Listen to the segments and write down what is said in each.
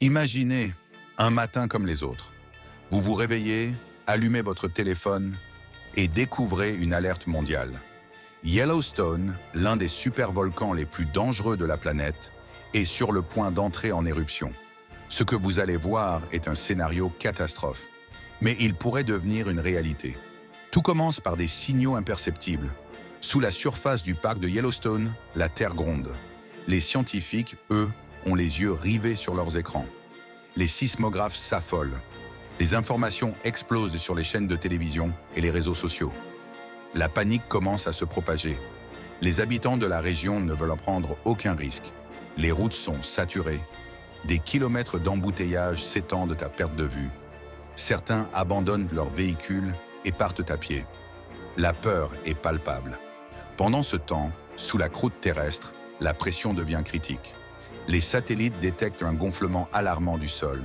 Imaginez un matin comme les autres. Vous vous réveillez, allumez votre téléphone et découvrez une alerte mondiale. Yellowstone, l'un des supervolcans les plus dangereux de la planète, est sur le point d'entrer en éruption. Ce que vous allez voir est un scénario catastrophe, mais il pourrait devenir une réalité. Tout commence par des signaux imperceptibles. Sous la surface du parc de Yellowstone, la Terre gronde. Les scientifiques, eux, ont les yeux rivés sur leurs écrans. Les sismographes s'affolent. Les informations explosent sur les chaînes de télévision et les réseaux sociaux. La panique commence à se propager. Les habitants de la région ne veulent en prendre aucun risque. Les routes sont saturées. Des kilomètres d'embouteillage s'étendent à perte de vue. Certains abandonnent leurs véhicules et partent à pied. La peur est palpable. Pendant ce temps, sous la croûte terrestre, la pression devient critique. Les satellites détectent un gonflement alarmant du sol.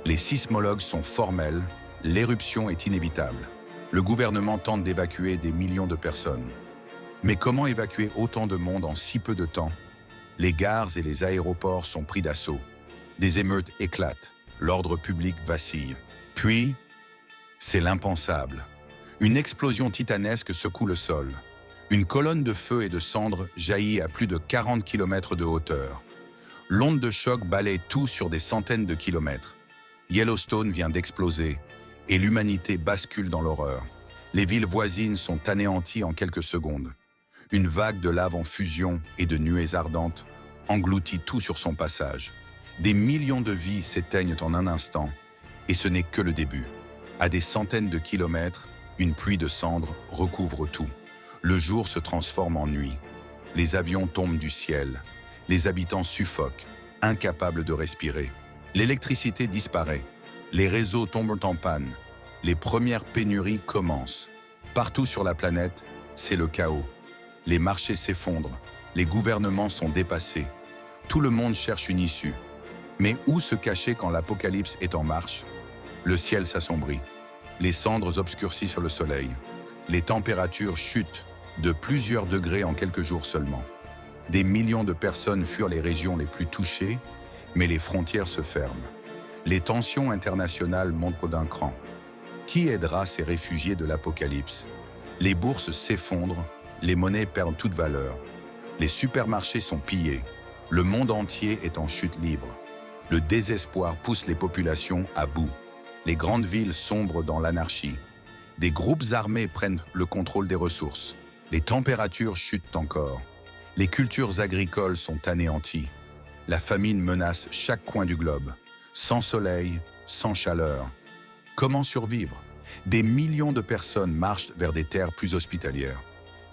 Les sismologues sont formels, l'éruption est inévitable. Le gouvernement tente d'évacuer des millions de personnes. Mais comment évacuer autant de monde en si peu de temps? Les gares et les aéroports sont pris d'assaut. Des émeutes éclatent, l'ordre public vacille. Puis, c'est l'impensable. Une explosion titanesque secoue le sol. Une colonne de feu et de cendres jaillit à plus de 40 km de hauteur. L'onde de choc balaye tout sur des centaines de kilomètres. Yellowstone vient d'exploser et l'humanité bascule dans l'horreur. Les villes voisines sont anéanties en quelques secondes. Une vague de lave en fusion et de nuées ardentes engloutit tout sur son passage. Des millions de vies s'éteignent en un instant et ce n'est que le début. À des centaines de kilomètres, une pluie de cendres recouvre tout. Le jour se transforme en nuit. Les avions tombent du ciel. Les habitants suffoquent, incapables de respirer. L'électricité disparaît. Les réseaux tombent en panne. Les premières pénuries commencent. Partout sur la planète, c'est le chaos. Les marchés s'effondrent. Les gouvernements sont dépassés. Tout le monde cherche une issue. Mais où se cacher quand l'apocalypse est en marche? Le ciel s'assombrit. Les cendres obscurcissent le soleil. Les températures chutent de plusieurs degrés en quelques jours seulement. Des millions de personnes fuient les régions les plus touchées, mais les frontières se ferment. Les tensions internationales montent d'un cran. Qui aidera ces réfugiés de l'apocalypse? Les bourses s'effondrent, les monnaies perdent toute valeur. Les supermarchés sont pillés. Le monde entier est en chute libre. Le désespoir pousse les populations à bout. Les grandes villes sombrent dans l'anarchie. Des groupes armés prennent le contrôle des ressources. Les températures chutent encore. Les cultures agricoles sont anéanties. La famine menace chaque coin du globe. Sans soleil, sans chaleur. Comment survivre? Des millions de personnes marchent vers des terres plus hospitalières.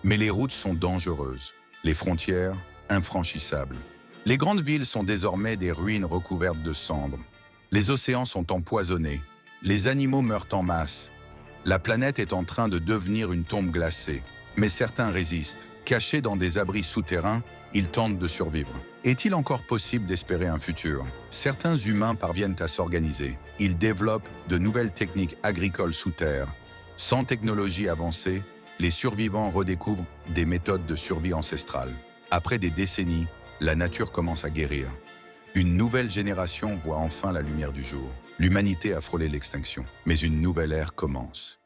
Mais les routes sont dangereuses. Les frontières, infranchissables. Les grandes villes sont désormais des ruines recouvertes de cendres. Les océans sont empoisonnés. Les animaux meurent en masse. La planète est en train de devenir une tombe glacée. Mais certains résistent. Cachés dans des abris souterrains, ils tentent de survivre. Est-il encore possible d'espérer un futur? Certains humains parviennent à s'organiser. Ils développent de nouvelles techniques agricoles sous terre. Sans technologie avancée, les survivants redécouvrent des méthodes de survie ancestrales. Après des décennies, la nature commence à guérir. Une nouvelle génération voit enfin la lumière du jour. L'humanité a frôlé l'extinction, mais une nouvelle ère commence.